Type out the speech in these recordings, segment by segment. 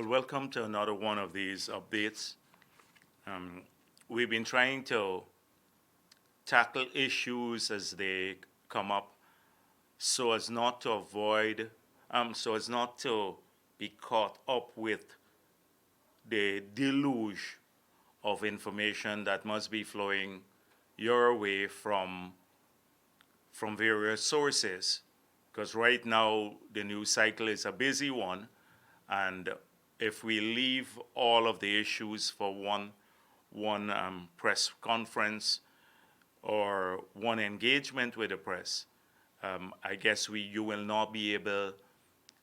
Well, welcome to another one of these updates. Um, we've been trying to tackle issues as they come up so as not to avoid, so as not to be caught up with the deluge of information that must be flowing your way from various sources. Because right now the news cycle is a busy one, and if we leave all of the issues for one press conference or one engagement with the press, I guess you will not be able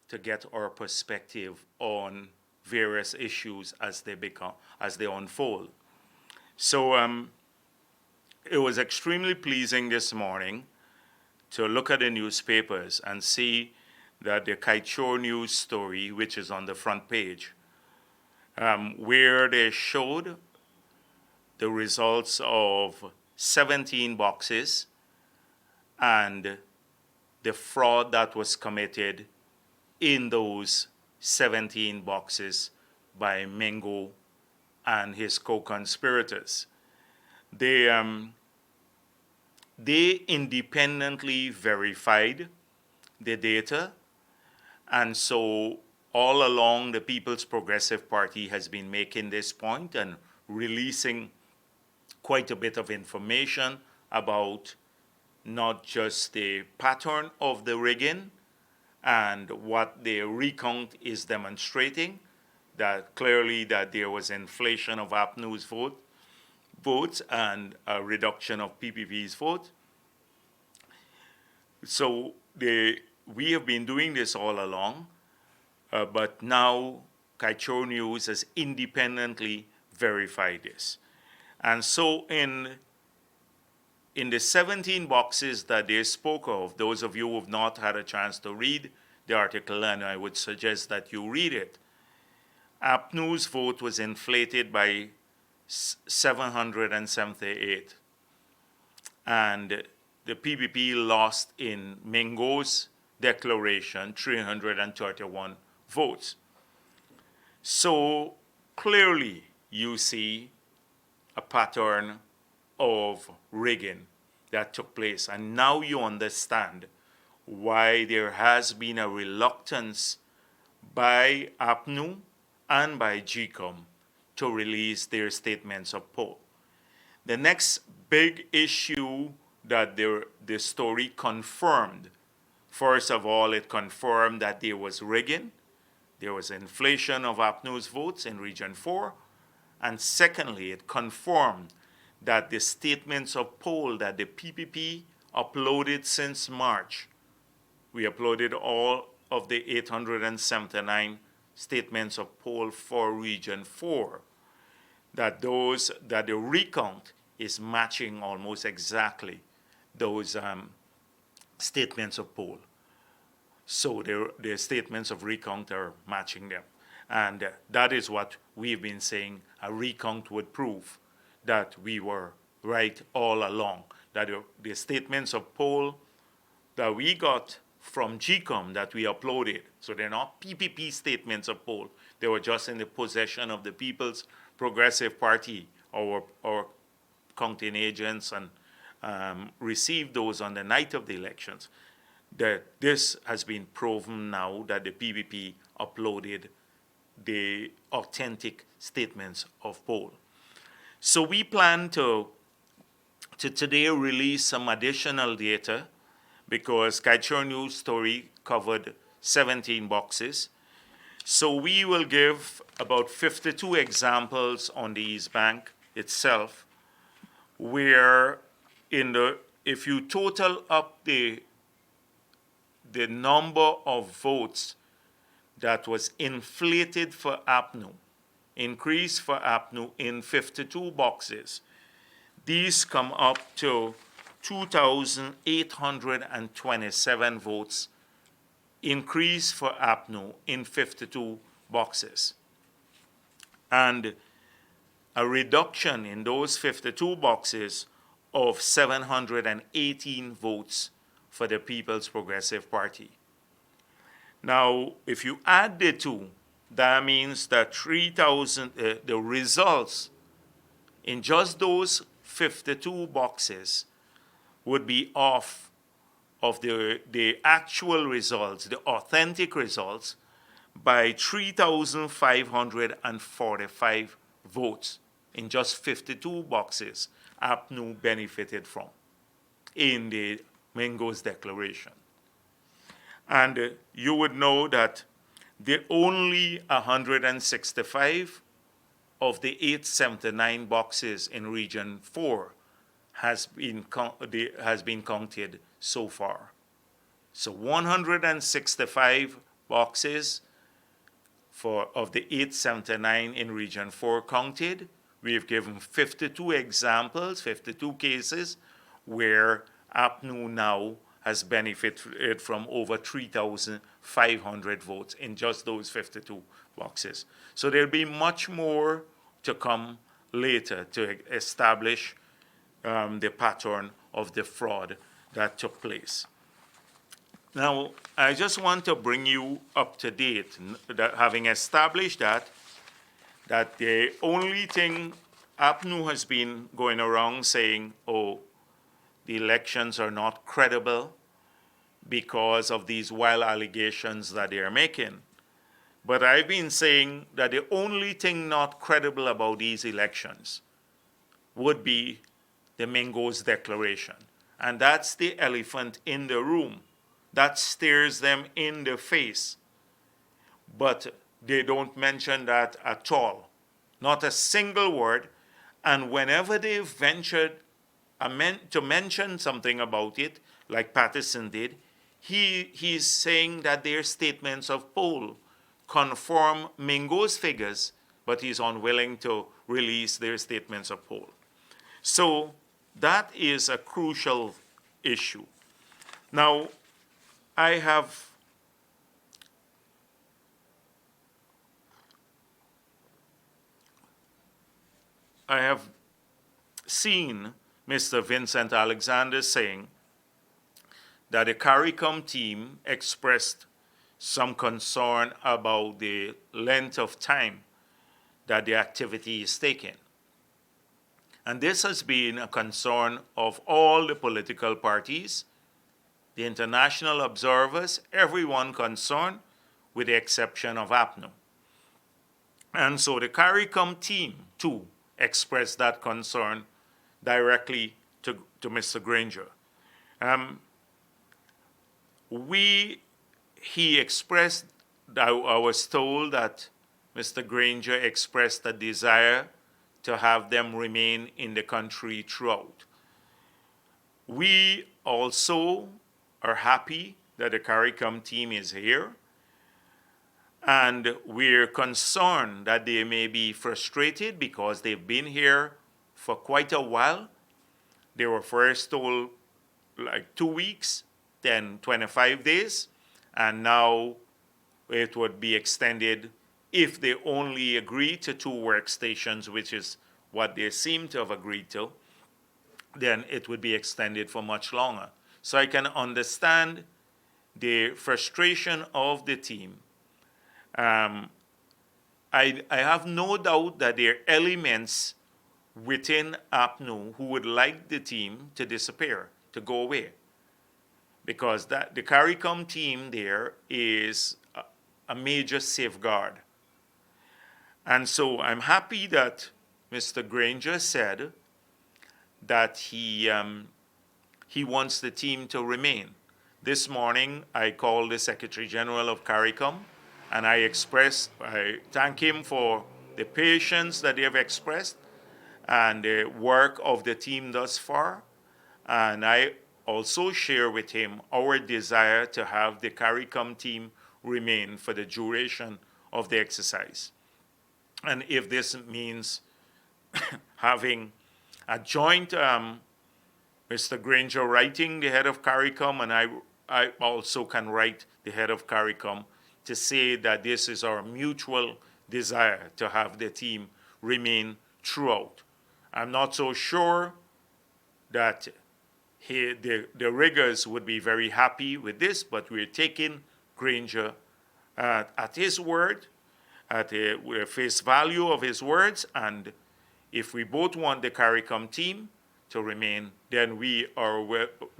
to get our perspective on various issues as they unfold. So it was extremely pleasing this morning to look at the newspapers and see that the Kaichor News story, which is on the front page, where they showed the results of 17 boxes and the fraud that was committed in those 17 boxes by Mingo and his co-conspirators. They independently verified the data, and so all along the People's Progressive Party has been making this point and releasing quite a bit of information about not just the pattern of the rigging and what the recount is demonstrating, that clearly that there was inflation of APNU's votes and a reduction of PPP's vote. So we have been doing this all along, but now Kaichor News has independently verified this. And so in the 17 boxes that they spoke of, those of you who have not had a chance to read the article, and I would suggest that you read it, APNU's vote was inflated by 778. And the PPP lost in Mingo's declaration 331 votes. So clearly you see a pattern of rigging that took place. And now you understand why there has been a reluctance by APNU and by GCOM to release their statements of poll. The next big issue that the story confirmed, first of all, it confirmed that there was rigging. There was inflation of APNU's votes in Region 4. And secondly, it confirmed that the statements of poll that the PPP uploaded since March, we uploaded all of the 879 statements of poll for Region 4, that the recount is matching almost exactly those statements of poll. So the statements of recount are matching them. And that is what we've been saying a recount would prove, that we were right all along, that the statements of poll that we got from GCOM that we uploaded, so they're not PPP statements of poll, they were just in the possession of the People's Progressive Party, our counting agents, and received those on the night of the elections. That this has been proven now that the PPP uploaded the authentic statements of poll. So we plan to today release some additional data, because Kaichor News story covered 17 boxes. So we will give about 52 examples on the East Bank itself, where if you total up the number of votes that was inflated for APNU, increased for APNU in 52 boxes, these come up to 2,827 votes increased for APNU in 52 boxes. And a reduction in those 52 boxes of 718 votes for the People's Progressive Party. Now, if you add the two, that means that 3,000, the results in just those 52 boxes would be off of the actual results, the authentic results, by 3,545 votes in just 52 boxes APNU benefited from in the Mingo's declaration. And you would know that the only 165 of the 879 boxes in Region 4 has been counted so far. So 165 boxes of the 879 in Region 4 counted. We've given 52 examples, 52 cases where APNU now has benefited from over 3,500 votes in just those 52 boxes. So there'll be much more to come later to establish the pattern of the fraud that took place. Now, I just want to bring you up to date, that having established that the only thing APNU has been going around saying, oh, the elections are not credible because of these wild allegations that they are making. But I've been saying that the only thing not credible about these elections would be the Mingo's declaration. And that's the elephant in the room. That stares them in the face. But they don't mention that at all. Not a single word. And whenever they ventured to mention something about it, like Patterson did, he's saying that their statements of poll conform Mingo's figures, but he's unwilling to release their statements of poll. So that is a crucial issue. Now, I have seen Mr. Vincent Alexander saying that the CARICOM team expressed some concern about the length of time that the activity is taking. And this has been a concern of all the political parties, the international observers, everyone concerned, with the exception of APNU. And so the CARICOM team, too, expressed that concern directly to Mr. Granger. He expressed, I was told that Mr. Granger expressed a desire to have them remain in the country throughout. We also are happy that the CARICOM team is here, and we're concerned that they may be frustrated because they've been here for quite a while. They were first told like 2 weeks, then 25 days, and now it would be extended if they only agree to 2 workstations, which is what they seem to have agreed to, then it would be extended for much longer. So I can understand the frustration of the team. I have no doubt that there are elements within APNU who would like the team to disappear, to go away. Because the CARICOM team there is a major safeguard. And so I'm happy that Mr. Granger said that he wants the team to remain. This morning, I called the Secretary General of CARICOM, and I thank him for the patience that they have expressed and the work of the team thus far. And I also share with him our desire to have the CARICOM team remain for the duration of the exercise. And if this means having a joint Mr. Granger writing the head of CARICOM, and I also can write the head of CARICOM to say that this is our mutual desire to have the team remain throughout. I'm not so sure that the riggers would be very happy with this, but we're taking Granger at his word, at the face value of his words, and if we both want the CARICOM team to remain, then we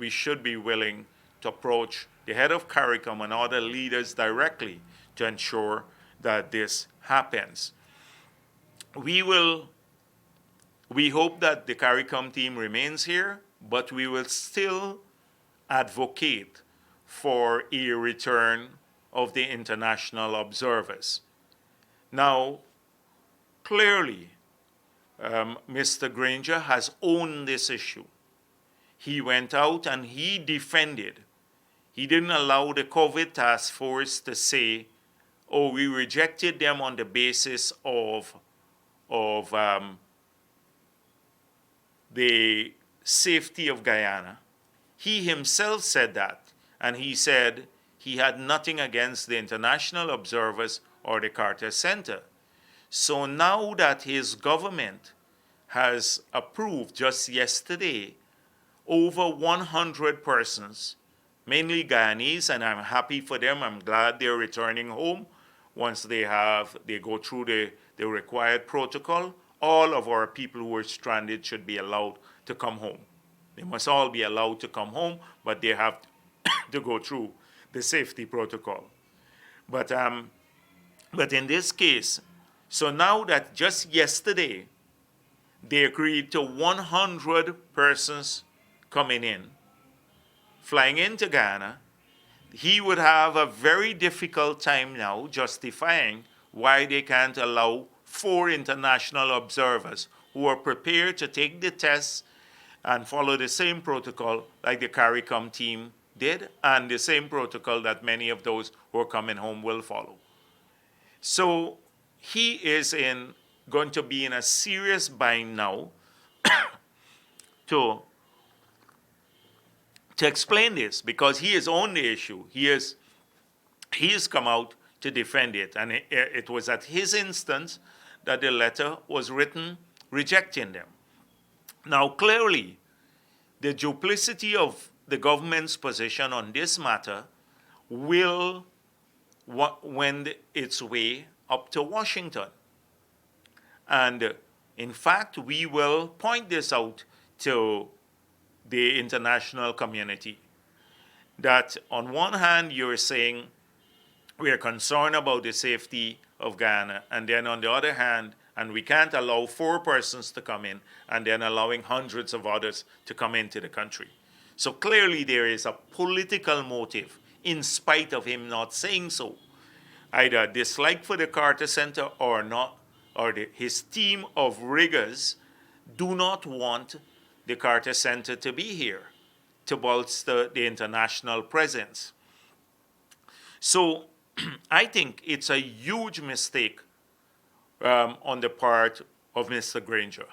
should be willing to approach the head of CARICOM and other leaders directly to ensure that this happens. We hope that the CARICOM team remains here, but we will still advocate for a return of the international observers. Now, clearly, Mr. Granger has owned this issue. He went out and he defended. He didn't allow the COVID task force to say, oh, we rejected them on the basis of the safety of Guyana. He himself said that, and he said he had nothing against the international observers or the Carter Center. So now that his government has approved just yesterday over 100 persons, mainly Guyanese, and I'm happy for them. I'm glad they're returning home once they go through the required protocol. All of our people who are stranded should be allowed to come home. They must all be allowed to come home, but they have to go through the safety protocol. But in this case, so now that just yesterday, they agreed to 100 persons coming in, flying into Ghana, he would have a very difficult time now justifying why they can't allow 4 international observers who are prepared to take the tests and follow the same protocol like the CARICOM team did, and the same protocol that many of those who are coming home will follow. So he is going to be in a serious bind now to explain this, because he has owned the issue. He has come out to defend it, and it was at his instance that the letter was written rejecting them. Now, clearly, the duplicity of the government's position on this matter will wend its way up to Washington. And in fact, we will point this out to the international community, that on one hand, you're saying we are concerned about the safety of Ghana, and then on the other hand, and we can't allow 4 persons to come in, and then allowing hundreds of others to come into the country. So clearly there is a political motive, in spite of him not saying so. Either dislike for the Carter Center or not, or his team of riggers do not want the Carter Center to be here to bolster the international presence. So I think it's a huge mistake on the part of Mr. Granger.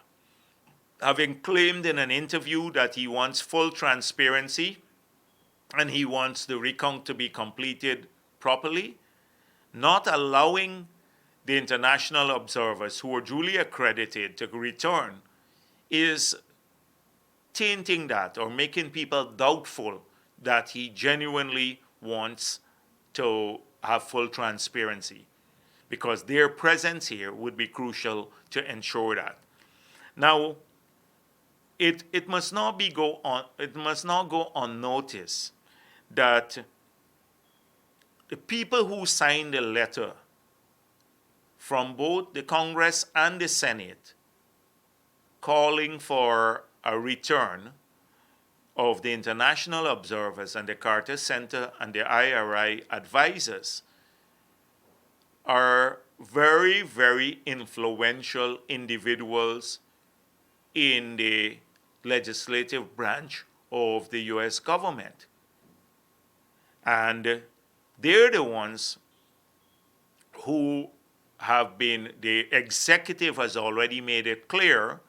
Having claimed in an interview that he wants full transparency and he wants the recount to be completed properly, not allowing the international observers who are duly accredited to return is tainting that, or making people doubtful that he genuinely wants to have full transparency, because their presence here would be crucial to ensure that. Now, it must not go unnoticed that the people who signed the letter from both the Congress and the Senate calling for a return of the international observers and the Carter Center and the IRI advisors are very, very influential individuals in the legislative branch of the U.S. government. And they're the ones who have been, the executive has already made it clear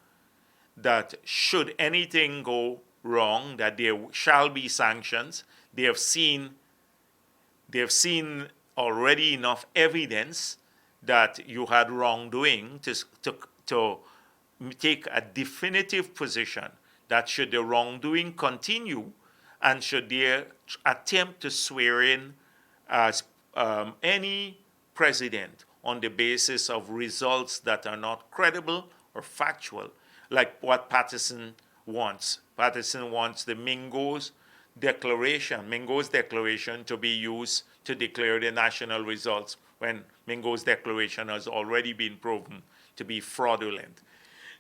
that should anything go wrong, that there shall be sanctions. They have seen already enough evidence that you had wrongdoing to take a definitive position that should the wrongdoing continue, and should they attempt to swear in as any president on the basis of results that are not credible or factual, like what Patterson wants. Patterson wants the Mingo's declaration to be used to declare the national results when Mingo's declaration has already been proven to be fraudulent.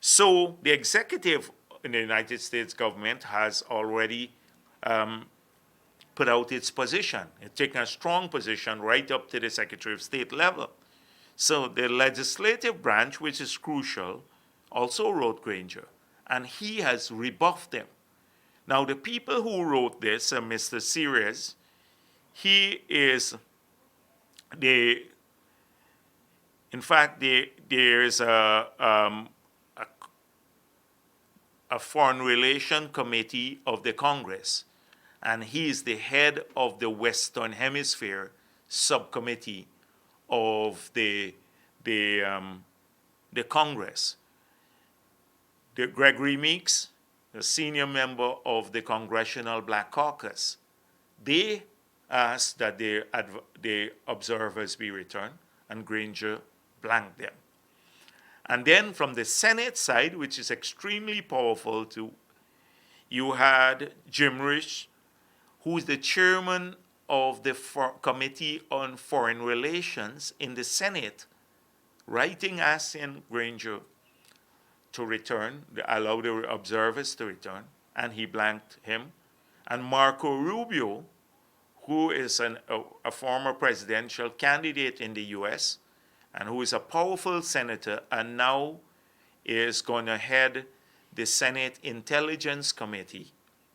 So the executive in the United States government has already put out its position. It's taken a strong position right up to the Secretary of State level. So the legislative branch, which is crucial, also wrote Granger, and he has rebuffed them. Now, the people who wrote this, Mr. Series, he is in fact, there is a Foreign Relations Committee of the Congress, and he is the head of the Western Hemisphere subcommittee of the Congress. The Gregory Meeks, the senior member of the Congressional Black Caucus, they asked that the observers be returned, and Granger blanked them. And then from the Senate side, which is extremely powerful too, you had Jim Risch, who is the chairman of the Committee on Foreign Relations in the Senate, writing asking Granger to return, allow the observers to return, and he blanked him. And Marco Rubio, who is a former presidential candidate in the US, and who is a powerful senator, and now is going to head the Senate Intelligence Committee,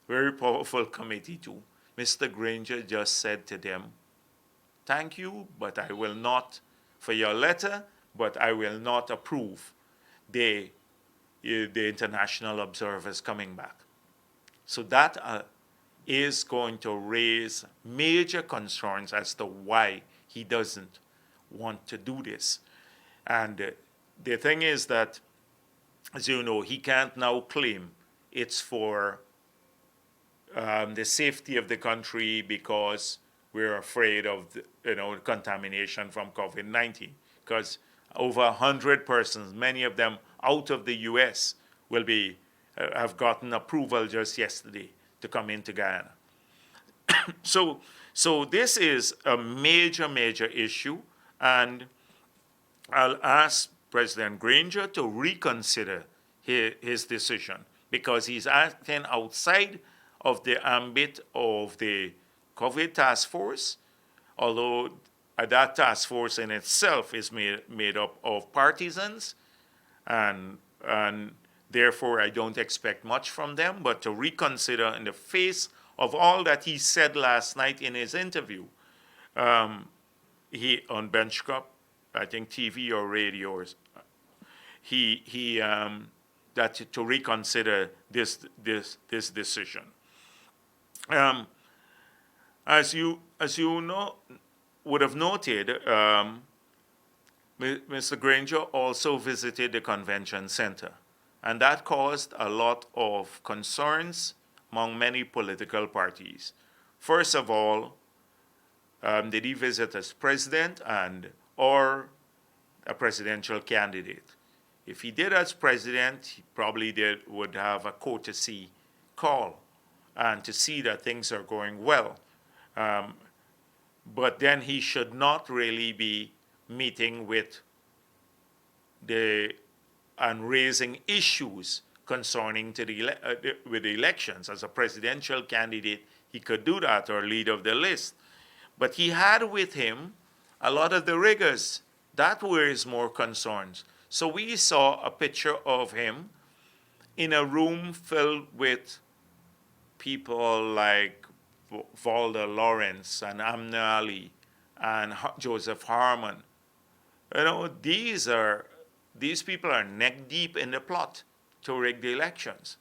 very powerful committee too. Mr. Granger just said to them, thank you, but I will not, for your letter, but I will not approve the international observers coming back. So that is going to raise major concerns as to why he doesn't want to do this. And the thing is that, as you know, he can't now claim it's for the safety of the country because we're afraid of contamination from COVID-19. Because over 100 persons, many of them out of the U.S., will have gotten approval just yesterday to come into Guyana. So this is a major, major issue, and I'll ask President Granger to reconsider his decision, because he's acting outside of the ambit of the COVID task force, although that task force in itself is made up of partisans, and therefore I don't expect much from them, but to reconsider in the face of all that he said last night in his interview, he on Bench Cup, I think TV or radio, that to reconsider this decision. As you know, would have noted, Mr. Granger also visited the convention center, and that caused a lot of concerns among many political parties. First of all, did he visit as president or a presidential candidate? If he did as president, he probably would have a courtesy call and to see that things are going well. But then he should not really be meeting with and raising issues concerning with the elections. As a presidential candidate, he could do that, or leader of the list. But he had with him a lot of the riggers. That were his more concerns. So we saw a picture of him in a room filled with people like Valda Lawrence and Amna Ali and Joseph Harmon. These people are neck deep in the plot to rig the elections.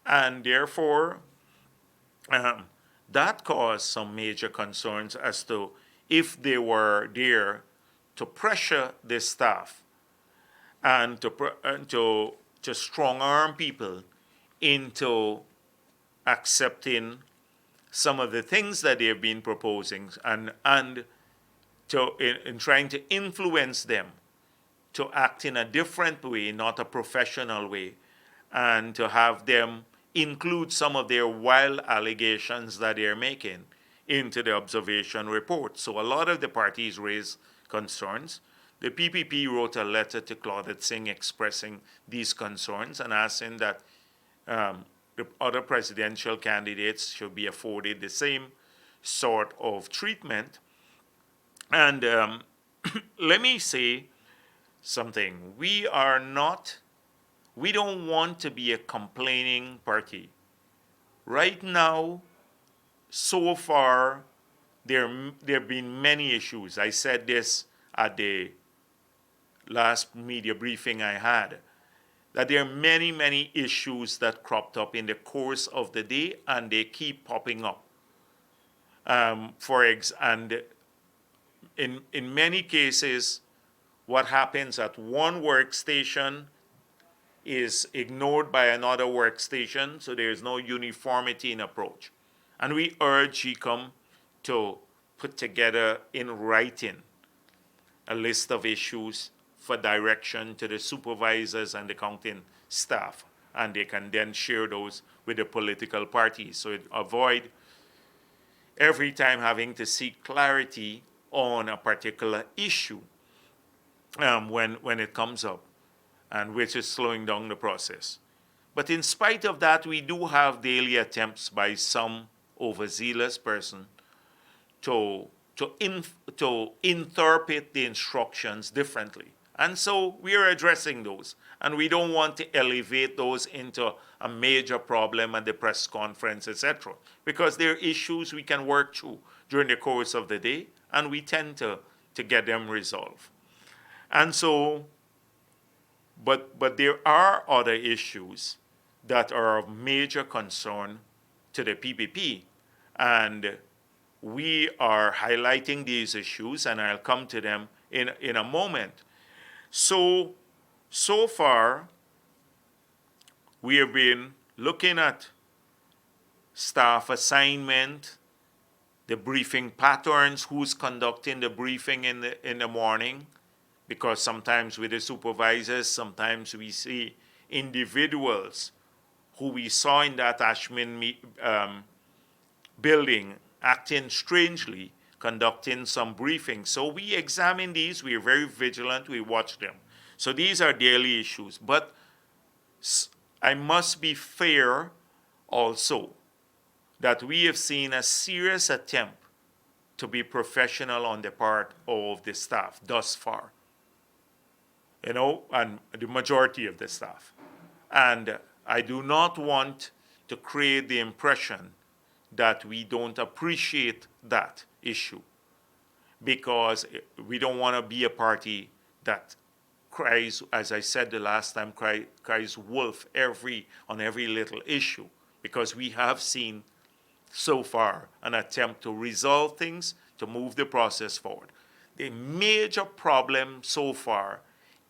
And therefore, that caused some major concerns as to if they were there to pressure the staff and to strong-arm people into accepting some of the things that they have been proposing and in trying to influence them to act in a different way, not a professional way, and to have them include some of their wild allegations that they're making into the observation report. So a lot of the parties raised concerns. The PPP wrote a letter to Claudette Singh expressing these concerns and asking that the other presidential candidates should be afforded the same sort of treatment. And let me say something. We don't want to be a complaining party. Right now, so far, there have been many issues. I said this at the last media briefing I had, that there are many, many issues that cropped up in the course of the day, and they keep popping up. And in many cases, what happens at one workstation is ignored by another workstation, so there is no uniformity in approach. And we urge GCOM to put together in writing a list of issues for direction to the supervisors and the counting staff, and they can then share those with the political parties. So it avoid every time having to seek clarity on a particular issue when it comes up, and which is slowing down the process. But in spite of that, we do have daily attempts by some overzealous person to interpret the instructions differently. And so we are addressing those. And we don't want to elevate those into a major problem at the press conference, etc. Because there are issues we can work through during the course of the day, and we tend to get them resolved. And so, but there are other issues that are of major concern to the PPP. And we are highlighting these issues, and I'll come to them in a moment. So far, we have been looking at staff assignment, the briefing patterns, who's conducting the briefing in the morning, because sometimes with the supervisors, sometimes we see individuals who we saw in that Ashman building acting strangely, conducting some briefings. So we examine these, we are very vigilant, we watch them. So these are daily issues. But I must be fair also that we have seen a serious attempt to be professional on the part of the staff thus far. And the majority of the staff. And I do not want to create the impression that we don't appreciate that issue, because we don't want to be a party that cries, as I said the last time, cries wolf on every little issue, because we have seen so far an attempt to resolve things, to move the process forward. The major problem so far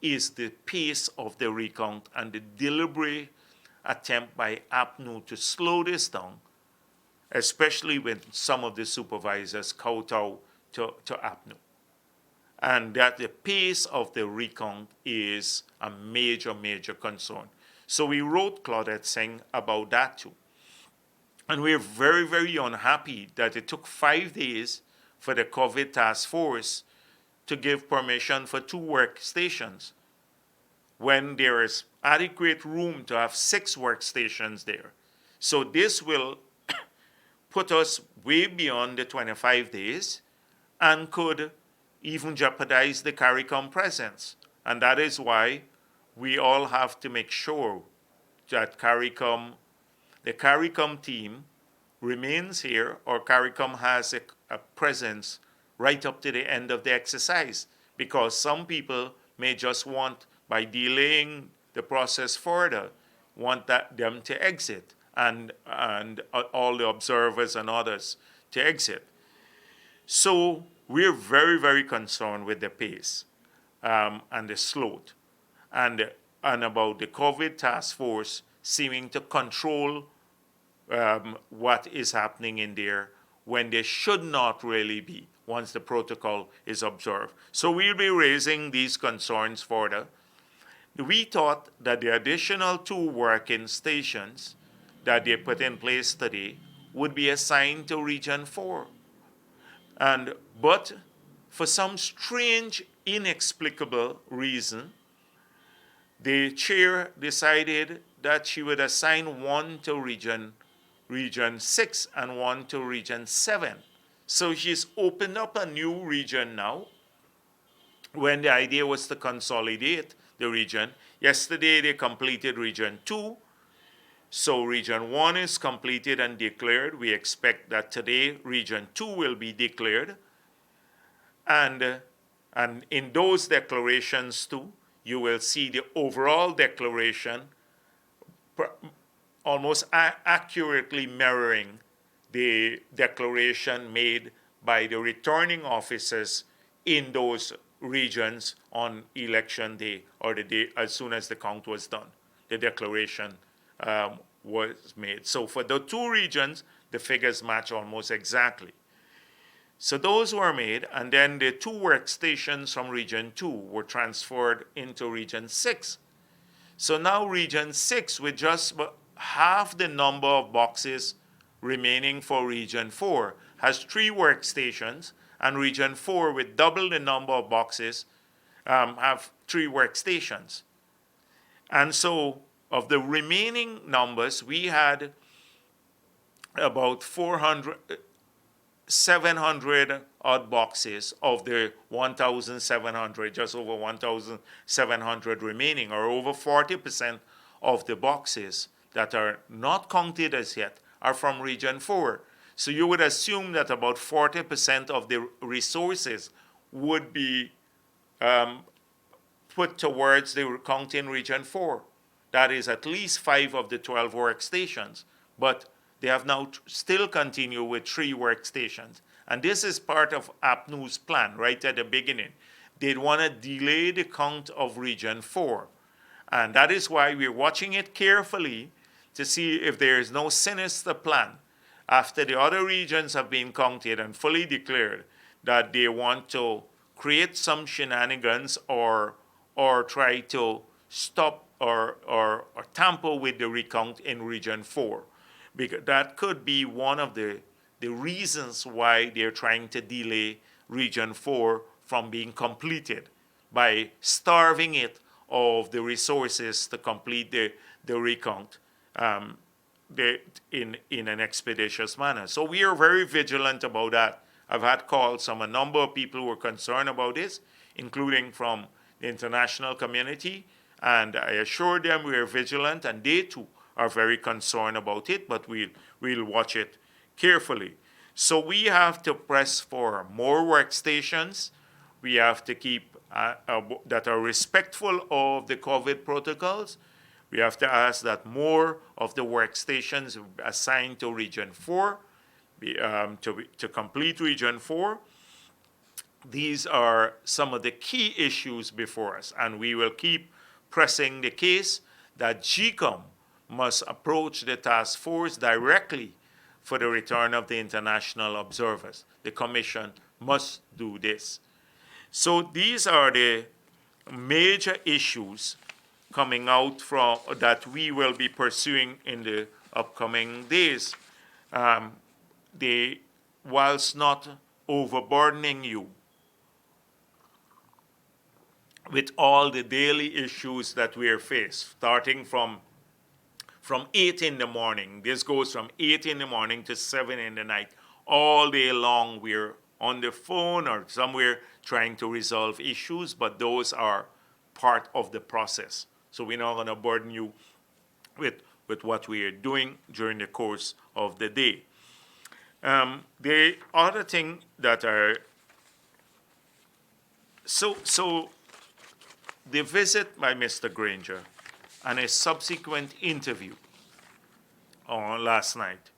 is the pace of the recount and the deliberate attempt by APNU to slow this down, especially when some of the supervisors kowtow to APNU. And that the pace of the recount is a major, major concern. So we wrote Claudette Singh about that too. And we're very, very unhappy that it took 5 days for the COVID task force to give permission for 2 workstations when there is adequate room to have 6 workstations there. So this will put us way beyond the 25 days and could even jeopardize the CARICOM presence. And that is why we all have to make sure that the CARICOM team remains here, or CARICOM has a presence right up to the end of the exercise, because some people may just want, by delaying the process further, want them to exit, and all the observers and others to exit. So we're very, very concerned with the pace and the slot, and about the COVID task force seeming to control what is happening in there when they should not really be once the protocol is observed. So we'll be raising these concerns further. We thought that the additional 2 working stations that they put in place today would be assigned to Region 4. But for some strange, inexplicable reason, the chair decided that she would assign 1 to region 6 and 1 to Region 7. So she's opened up a new region now, when the idea was to consolidate the region. Yesterday they completed Region 2. So Region 1 is completed and declared. We expect that today Region 2 will be declared. And in those declarations too, you will see the overall declaration almost accurately mirroring the declaration made by the returning officers in those regions on election day, or the day as soon as the count was done. The declaration was made. So for the 2 regions, the figures match almost exactly. So those were made, and then the 2 workstations from Region 2 were transferred into Region 6. So now Region 6, with just half the number of boxes remaining for Region 4, has 3 workstations, and Region 4, with double the number of boxes, have 3 workstations. And so of the remaining numbers, we had about 700 odd boxes of the 1,700, just over 1,700 remaining, or over 40% of the boxes that are not counted as yet are from Region 4. So you would assume that about 40% of the resources would be put towards the count in Region 4. That is at least 5 of the 12 workstations. But they have now still continued with 3 workstations. And this is part of APNU's plan right at the beginning. They'd want to delay the count of Region 4. And that is why we're watching it carefully to see if there is no sinister plan after the other regions have been counted and fully declared that they want to create some shenanigans or try to stop or tamper with the recount in Region 4. Because that could be one of the reasons why they're trying to delay Region 4 from being completed, by starving it of the resources to complete the recount in an expeditious manner. So we are very vigilant about that. I've had calls from a number of people who are concerned about this, including from the international community, and I assured them we are vigilant, and they too are very concerned about it, but we'll watch it carefully. So we have to press for more workstations. We have to keep that are respectful of the COVID protocols. We have to ask that more of the workstations assigned to Region 4, to complete Region 4. These are some of the key issues before us, and we will keep pressing the case that GCOM must approach the task force directly for the return of the international observers. The Commission must do this. So these are the major issues coming out from that we will be pursuing in the upcoming days. Whilst not overburdening you with all the daily issues that we are faced, starting from 8 in the morning. This goes from 8 in the morning to 7 in the night. All day long we're on the phone or somewhere trying to resolve issues, but those are part of the process. So we're not going to burden you with what we are doing during the course of the day. The other thing that are... So the visit by Mr. Granger and a subsequent interview last night,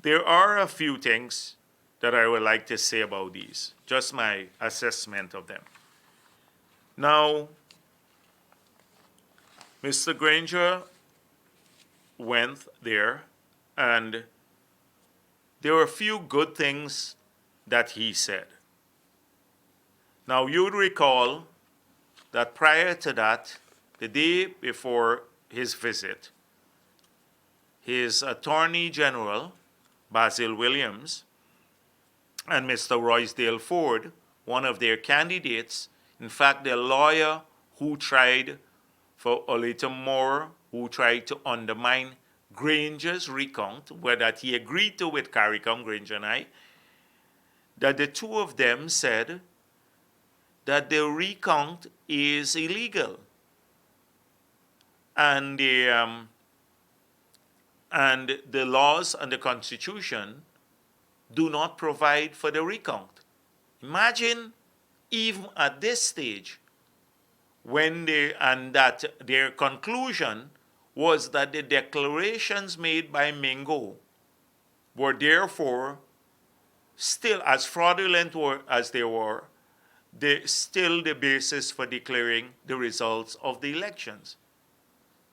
there are a few things that I would like to say about these, just my assessment of them. Now, Mr. Granger went there, and there were a few good things that he said. Now, you would recall that prior to that, the day before his visit, his Attorney General, Basil Williams, and Mr. Roysdale Ford, one of their candidates, in fact, the lawyer who tried for a little more, who tried to undermine Granger's recount, where that he agreed to with CARICOM, Granger and I, that the two of them said that the recount is illegal. And the laws and the Constitution do not provide for the recount. Imagine, even at this stage, when that their conclusion was that the declarations made by Mingo were therefore still as fraudulent as they were, still the basis for declaring the results of the elections.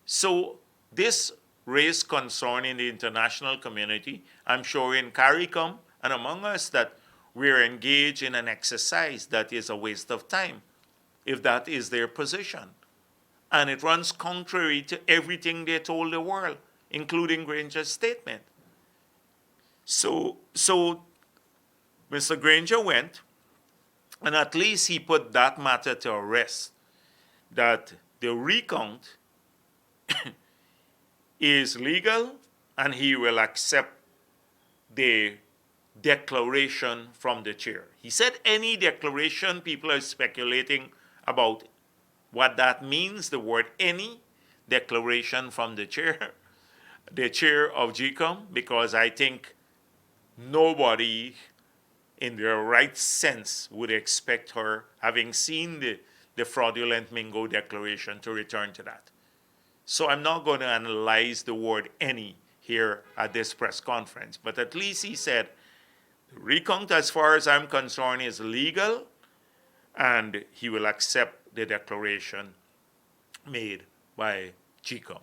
So this raised concern in the international community. I'm sure in CARICOM and among us that we're engaged in an exercise that is a waste of time, if that is their position. And it runs contrary to everything they told the world, including Granger's statement. So Mr. Granger went, and at least he put that matter to rest, that the recount is legal and he will accept the declaration from the chair. He said any declaration. People are speculating about what that means, the word any declaration from the chair of GCOM, because I think nobody in their right sense would expect her, having seen the fraudulent Mingo declaration, to return to that. So I'm not going to analyze the word any here at this press conference, but at least he said, the recount, as far as I'm concerned, is legal, and he will accept the declaration made by GCOM.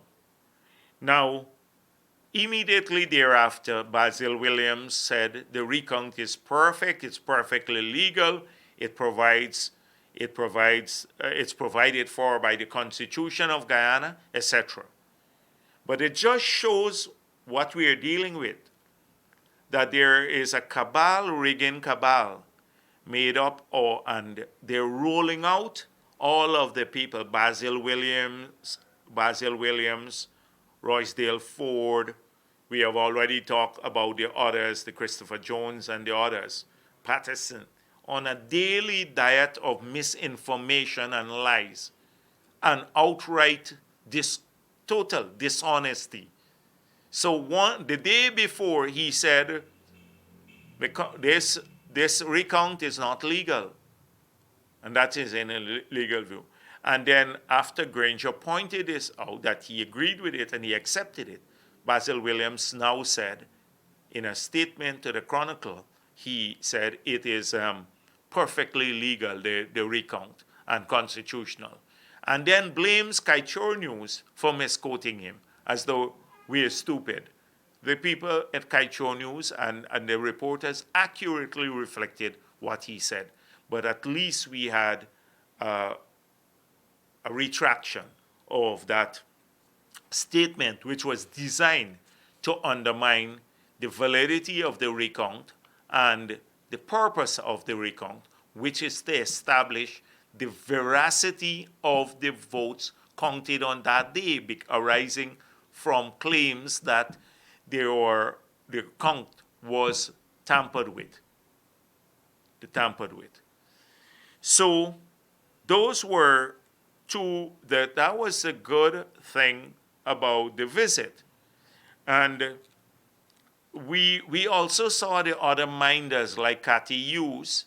Now, immediately thereafter, Basil Williams said the recount is perfect, it's perfectly legal, it's provided for by the Constitution of Guyana, etc. But it just shows what we are dealing with, that there is a cabal, rigging cabal, made up, and they're rolling out all of the people, Basil Williams, Roysdale Ford. We have already talked about the others, the Christopher Jones and the others, Patterson, on a daily diet of misinformation and lies and outright total dishonesty. So the day before, he said, this recount is not legal. And that is in a legal view. And then after Granger pointed this out, that he agreed with it and he accepted it, Basil Williams now said, in a statement to the Chronicle, he said it is perfectly legal, the recount, and constitutional. And then blames Kaichor News for misquoting him, as though we are stupid. The people at Kaichor News and the reporters accurately reflected what he said. But at least we had a retraction of that statement, which was designed to undermine the validity of the recount and the purpose of the recount, which is to establish the veracity of the votes counted on that day, arising from claims that the count was tampered with. So those were two, that was a good thing about the visit. And we also saw the other minders like Catty Use.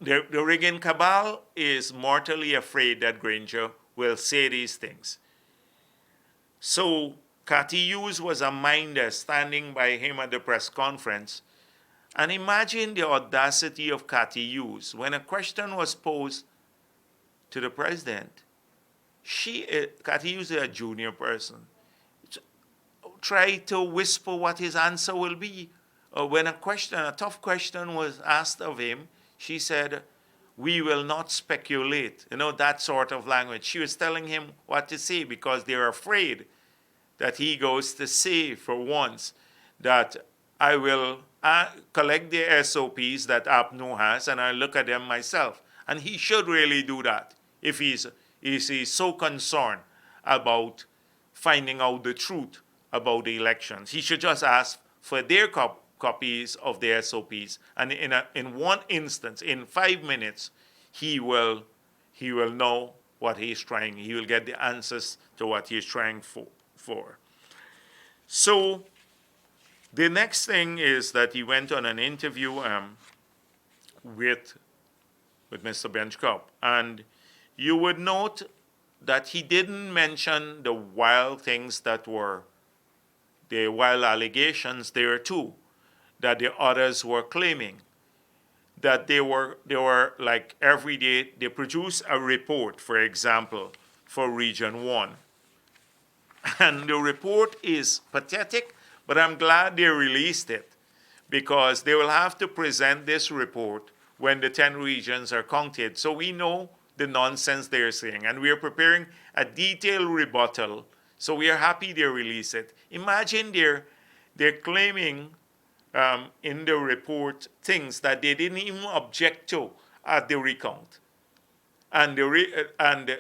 The rigging cabal is mortally afraid that Granger will say these things. So Catty Use was a minder standing by him at the press conference. And imagine the audacity of Catty Use. When a question was posed to the president, Catty Use is a junior person, tried to whisper what his answer will be. when a tough question was asked of him, she said, "We will not speculate." That sort of language. She was telling him what to say because they're afraid that he goes to say for once that I will collect the SOPs that APNO has and I look at them myself. And he should really do that if he's so concerned about finding out the truth about the elections. He should just ask for their copies of the SOPs, and in one instance, in 5 minutes, he will know what he's trying. He will get the answers to what he's trying for. So the next thing is that he went on an interview with Mr. Benchcup, and you would note that he didn't mention the wild things that were the wild allegations there too, that the others were claiming, that they were like every day they produce a report, for example, for Region 1. And the report is pathetic, but I'm glad they released it because they will have to present this report when the 10 regions are counted. So we know the nonsense they're saying, and we are preparing a detailed rebuttal. So we are happy they release it. Imagine they're claiming in the report things that they didn't even object to at the recount. And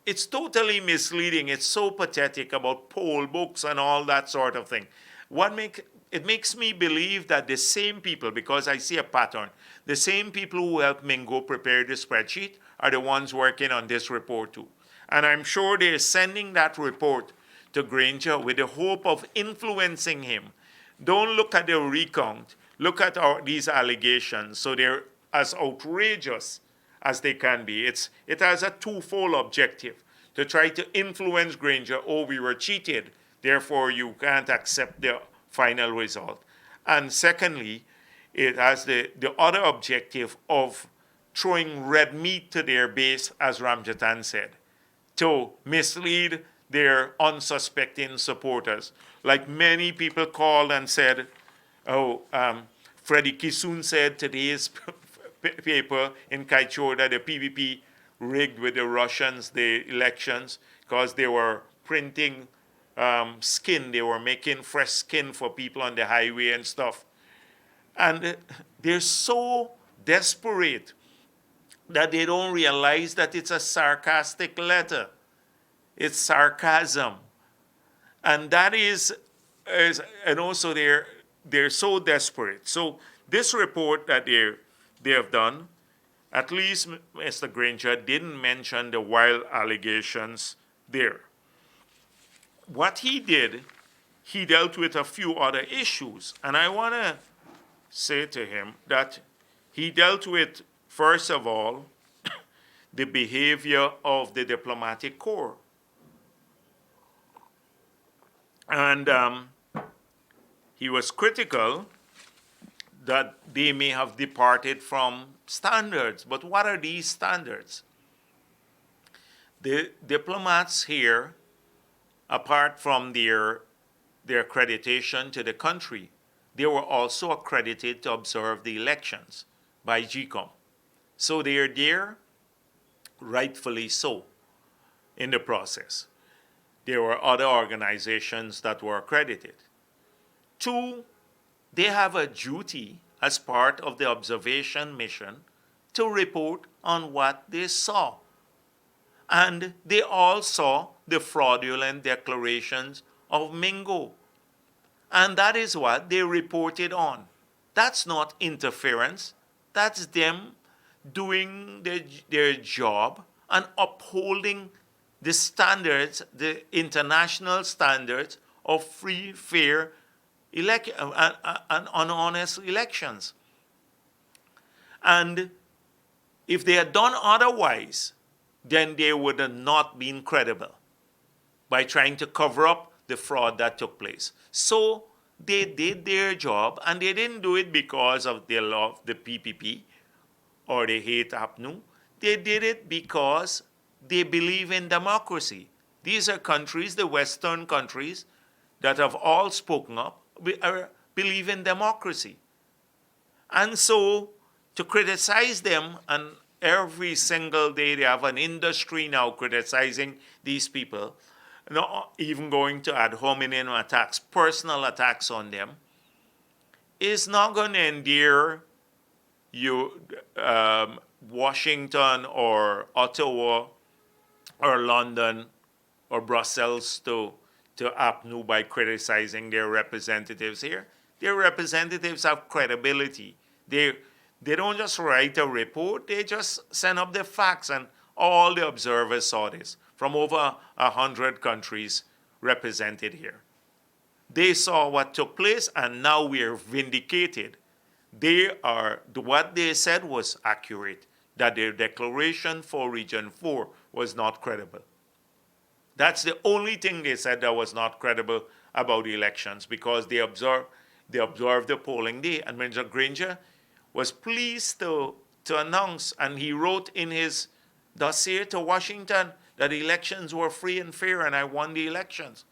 it's totally misleading. It's so pathetic about poll books and all that sort of thing. It makes me believe that the same people, because I see a pattern, the same people who helped Mingo prepare the spreadsheet are the ones working on this report too. And I'm sure they're sending that report to Granger with the hope of influencing him. Don't look at the recount. Look at these allegations. So they're as outrageous as they can be. It has a twofold objective: to try to influence Granger. Oh, we were cheated, therefore you can't accept the final result. And secondly, it has the other objective of throwing red meat to their base, as Ramjatan said, to mislead their unsuspecting supporters. Like many people called and said, Freddie Kisoon said today's paper in Kaichor that the PPP rigged with the Russians the elections because they were printing skin. They were making fresh skin for people on the highway and stuff. And they're so desperate that they don't realize that it's a sarcastic letter. It's sarcasm. And that is and also they're so desperate. So this report that they have done, at least Mr. Granger didn't mention the wild allegations there. What he did, he dealt with a few other issues. And I want to say to him that he dealt with, first of all, the behavior of the diplomatic corps. And he was critical that they may have departed from standards. But what are these standards? The diplomats here, apart from their accreditation to the country, they were also accredited to observe the elections by GCOM. So they are there, rightfully so, in the process. There were other organizations that were accredited. Two, they have a duty as part of the observation mission to report on what they saw. And they all saw the fraudulent declarations of Mingo. And that is what they reported on. That's not interference. That's them doing their job and upholding the standards, the international standards of free, fair, and honest elections. And if they had done otherwise, then they would have not been credible by trying to cover up the fraud that took place. So they did their job, and they didn't do it because of they love the PPP or they hate APNU. They did it because they believe in democracy. These are countries, the Western countries, that have all spoken up, believe in democracy. And so to criticize them, and every single day they have an industry now criticizing these people, not even going to ad hominem attacks, personal attacks on them, is not going to endear you, Washington or Ottawa or London or Brussels to APNU by criticizing their representatives here. Their representatives have credibility. They don't just write a report, they just send up the facts, and all the observers saw this from over 100 countries represented here. They saw what took place, and now we are vindicated. What they said was accurate, that their declaration for Region 4 was not credible. That's the only thing they said that was not credible about the elections, because they observed the polling day. And Mr. Granger was pleased to announce, and he wrote in his dossier to Washington that the elections were free and fair and I won the elections.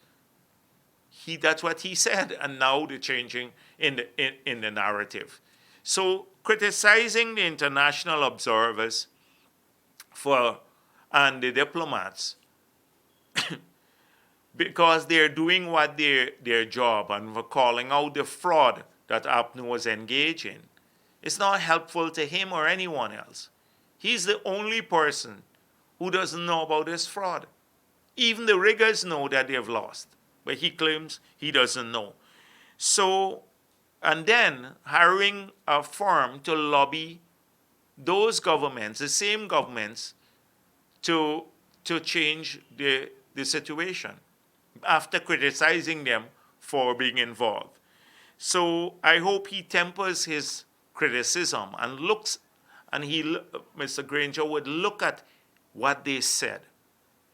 That's what he said, and now they're changing in the narrative. So criticizing the international observers and the diplomats because they're doing what their job, and for calling out the fraud that APNU was engaged in, it's not helpful to him or anyone else. He's the only person who doesn't know about this fraud. Even the riggers know that they've lost, but he claims he doesn't know. So, and then hiring a firm to lobby those governments, the same governments, to change the situation after criticizing them for being involved. So I hope he tempers his criticism and Mr. Granger would look at what they said.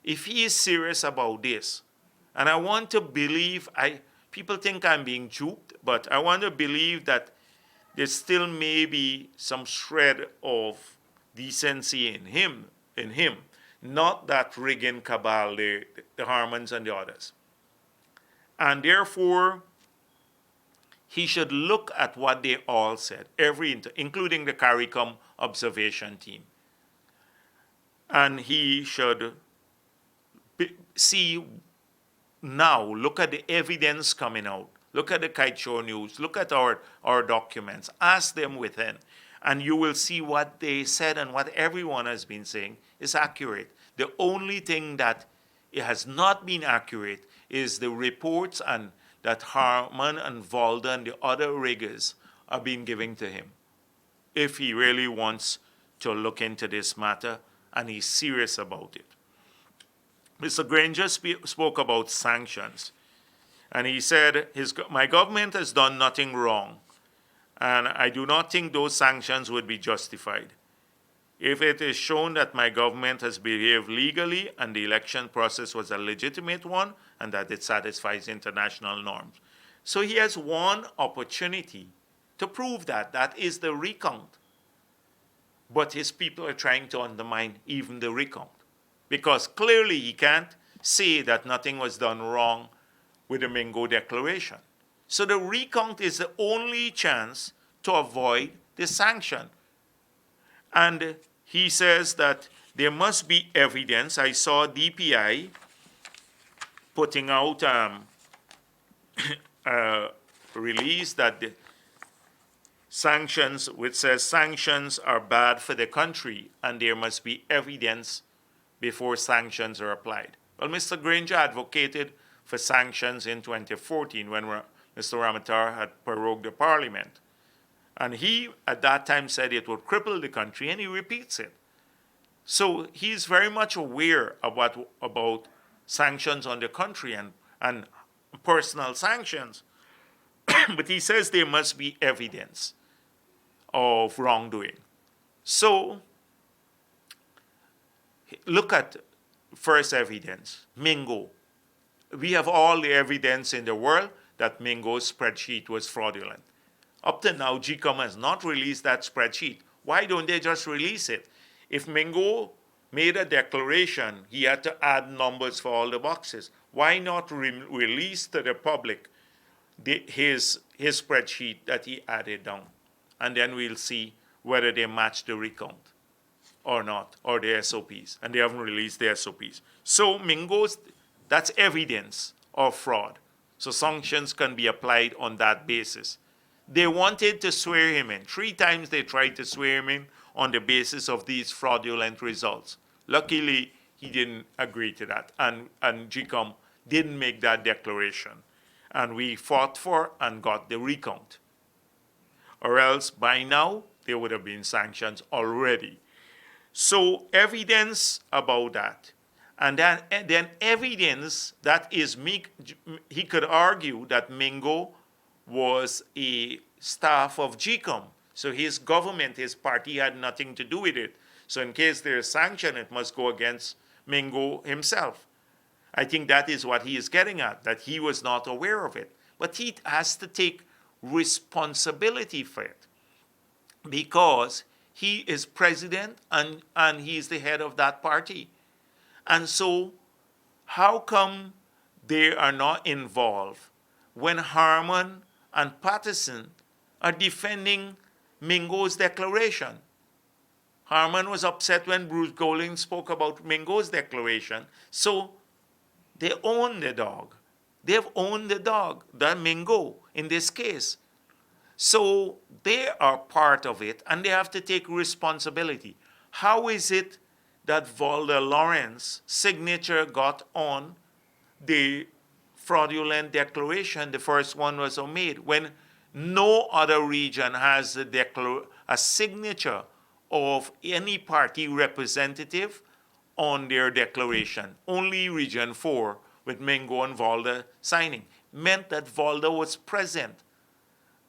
If he is serious about this, and I want to believe, people think I'm being duped, but I want to believe that there still may be some shred of decency in him, not that rigging cabal, the Harmons and the others. And therefore, he should look at what they all said, including the CARICOM observation team. And he should look at the evidence coming out. Look at the Kite Show News. Look at our documents. Ask them within. And you will see what they said and what everyone has been saying is accurate. The only thing that it has not been accurate is the reports and that Harman and Valda and the other riggers are being given to him. If he really wants to look into this matter and he's serious about it. Mr. Granger spoke about sanctions. And he said, my government has done nothing wrong. And I do not think those sanctions would be justified. If it is shown that my government has behaved legally and the election process was a legitimate one and that it satisfies international norms. So he has one opportunity to prove that. That is the recount. But his people are trying to undermine even the recount. Because clearly he can't say that nothing was done wrong with the Mingo Declaration. So the recount is the only chance to avoid the sanction. And he says that there must be evidence. I saw DPI putting out a release that the sanctions, which says sanctions are bad for the country and there must be evidence before sanctions are applied. Well, Mr. Granger advocated for sanctions in 2014 when Mr. Ramatar had prorogued the parliament. And he, at that time, said it would cripple the country, and he repeats it. So he's very much aware about sanctions on the country and personal sanctions. But he says there must be evidence of wrongdoing. So look at first evidence, Mingo. We have all the evidence in the world that Mingo's spreadsheet was fraudulent. Up to now, GCOM has not released that spreadsheet. Why don't they just release it? If Mingo made a declaration, he had to add numbers for all the boxes. Why not release to the public his his spreadsheet that he added down. And then we'll see whether they match the recount or not, or the SOPs. And they haven't released the SOPs. So Mingo's, that's evidence of fraud. So sanctions can be applied on that basis. They wanted to swear him in. 3 times they tried to swear him in on the basis of these fraudulent results. Luckily, he didn't agree to that. And GCOM didn't make that declaration. And we fought for and got the recount. Or else by now, there would have been sanctions already. So evidence about that. And then evidence that is, he could argue that Mingo was a staff of GCOM. So his government, his party had nothing to do with it. So in case there is sanction, it must go against Mingo himself. I think that is what he is getting at, that he was not aware of it. But he has to take responsibility for it because he is president and he is the head of that party. And so how come they are not involved when Harman and Patterson are defending Mingo's declaration? Harman was upset when Bruce Golding spoke about Mingo's declaration. So they own the dog. They've owned the dog, the Mingo, in this case. So they are part of it, and they have to take responsibility. How is it that Valda Lawrence's signature got on the fraudulent declaration? The first one was made when no other region has a signature of any party representative on their declaration. Only Region 4, with Mingo and Valda signing, meant that Valda was present,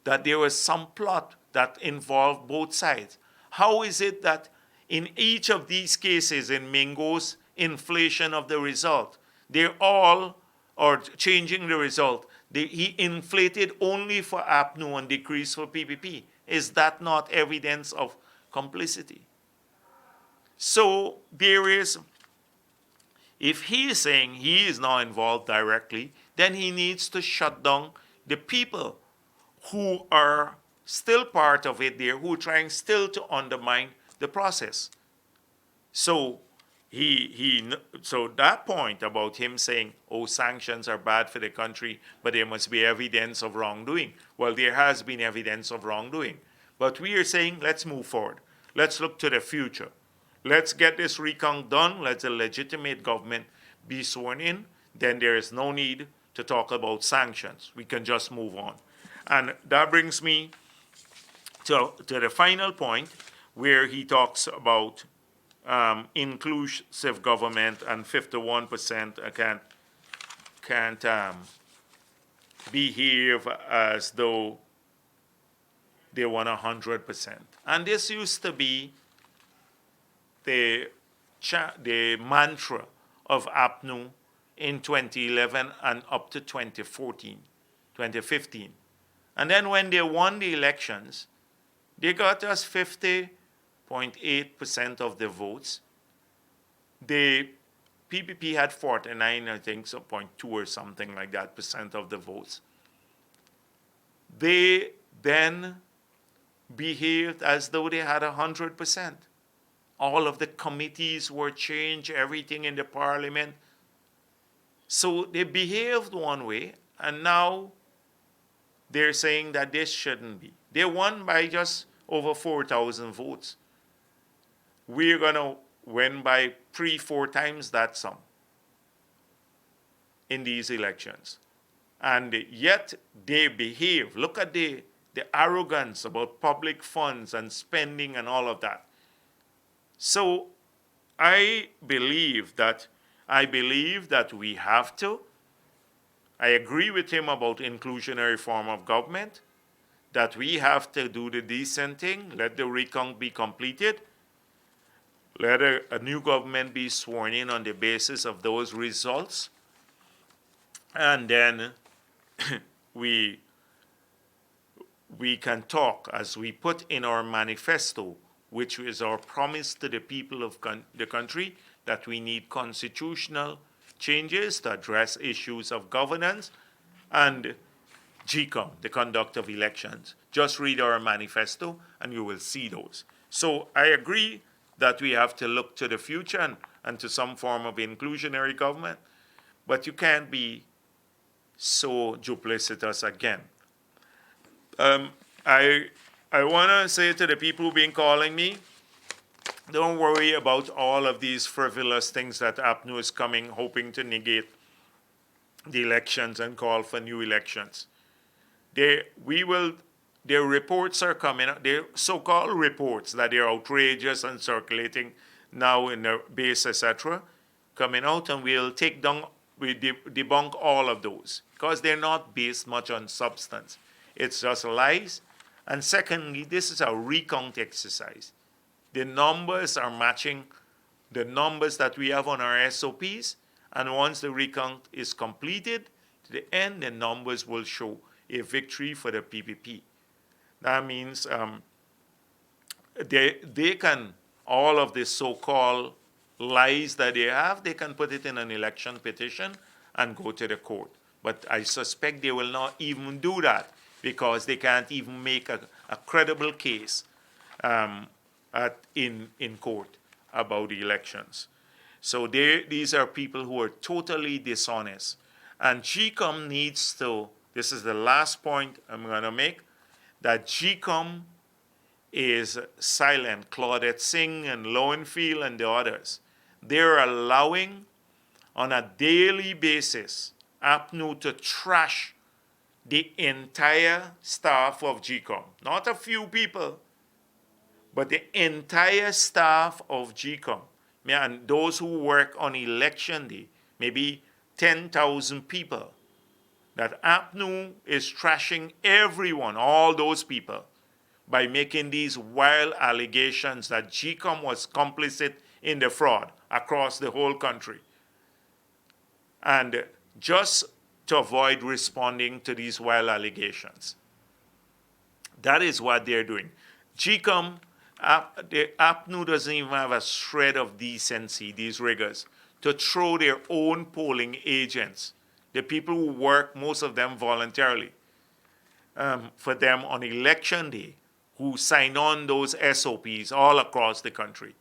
that there was some plot that involved both sides. How is it that in each of these cases, in Mingo's inflation of the result, they're all, or changing the result, he inflated only for APNU and decreased for PPP? Is that not evidence of complicity? So there is, if he is saying he is not involved directly, then he needs to shut down the people who are still part of it there, who are trying still to undermine the process. So so that point about him saying, oh, sanctions are bad for the country, but there must be evidence of wrongdoing. Well, there has been evidence of wrongdoing. But we are saying, let's move forward. Let's look to the future. Let's get this recount done. Let the legitimate government be sworn in. Then there is no need to talk about sanctions. We can just move on. And that brings me to the final point, where he talks about inclusive government and 51% can't behave as though they want 100%. And this used to be the mantra of APNU in 2011 and up to 2014, 2015. And then when they won the elections, they got us 50.8% of the votes. The PPP had 49, I think, so 0.2 or something like that percent of the votes. They then behaved as though they had 100%. All of the committees were changed, everything in the parliament. So they behaved one way, and now they're saying that this shouldn't be. They won by just over 4,000 votes. We're going to win by 3-4 times that sum in these elections. And yet they behave. Look at the arrogance about public funds and spending and all of that. So I believe that we have to. I agree with him about inclusionary form of government, that we have to do the decent thing, let the recount be completed, let a new government be sworn in on the basis of those results, and then we can talk, as we put in our manifesto, which is our promise to the people of the country, that we need constitutional changes to address issues of governance. And GCOM, the conduct of elections. Just read our manifesto and you will see those. So I agree that we have to look to the future and to some form of inclusionary government, but you can't be so duplicitous again. I want to say to the people who've been calling me, don't worry about all of these frivolous things that APNU is coming, hoping to negate the elections and call for new elections. Their reports are coming out, their so-called reports that they're outrageous and circulating now in the base, etc., coming out, and we'll debunk all of those because they're not based much on substance. It's just lies. And secondly, this is a recount exercise. The numbers are matching the numbers that we have on our SOPs, and once the recount is completed, to the end, the numbers will show a victory for the PPP. That means they can, all of the so-called lies that they have, they can put it in an election petition and go to the court. But I suspect they will not even do that because they can't even make a credible case in court about the elections. So these are people who are totally dishonest. And GCOM needs to, this is the last point I'm going to make, that GCOM is silent. Claudette Singh and Lowenfield and the others, they're allowing on a daily basis APNU to trash the entire staff of GCOM. Not a few people, but the entire staff of GCOM. And those who work on election day, maybe 10,000 people, that APNU is trashing everyone, all those people, by making these wild allegations that GCOM was complicit in the fraud across the whole country. And just to avoid responding to these wild allegations. That is what they're doing. GCOM, the APNU doesn't even have a shred of decency, these riggers, to throw their own polling agents, the people who work, most of them voluntarily, for them on election day, who sign on those SOPs all across the country.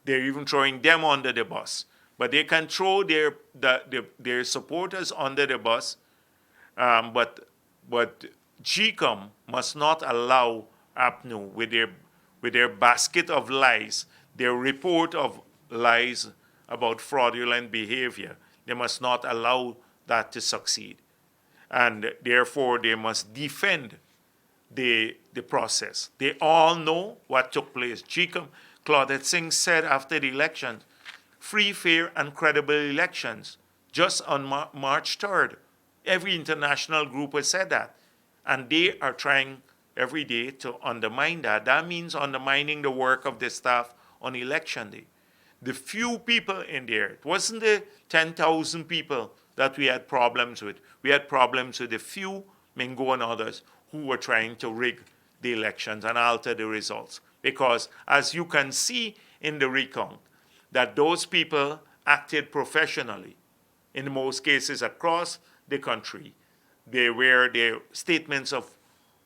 They're even throwing them under the bus. But they can throw their supporters under the bus, but GCOM must not allow APNU with their basket of lies, their report of lies about fraudulent behavior. They must not allow that to succeed. And therefore, they must defend the process. They all know what took place. GCOM, Claudette Singh said after the election, free, fair, and credible elections, just on March 3rd. Every international group has said that. And they are trying every day to undermine that. That means undermining the work of the staff on election day. The few people in there, it wasn't the 10,000 people that we had problems with. We had problems with the few, Mingo and others, who were trying to rig the elections and alter the results. Because as you can see in the recount, that those people acted professionally. In most cases across the country, their statements of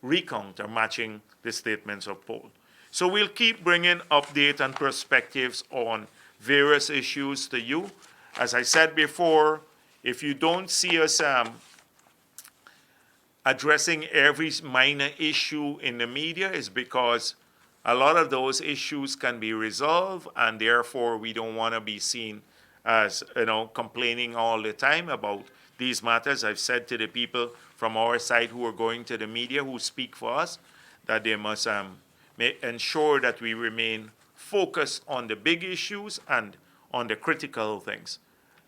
recount are matching the statements of poll. So we'll keep bringing updates and perspectives on various issues to you. As I said before, if you don't see us addressing every minor issue in the media, is because a lot of those issues can be resolved, and therefore we don't want to be seen as, complaining all the time about these matters. I've said to the people from our side who are going to the media, who speak for us, that they must ensure that we remain focused on the big issues and on the critical things.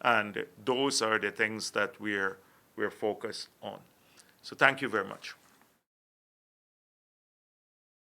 And those are the things that we're focused on. So thank you very much.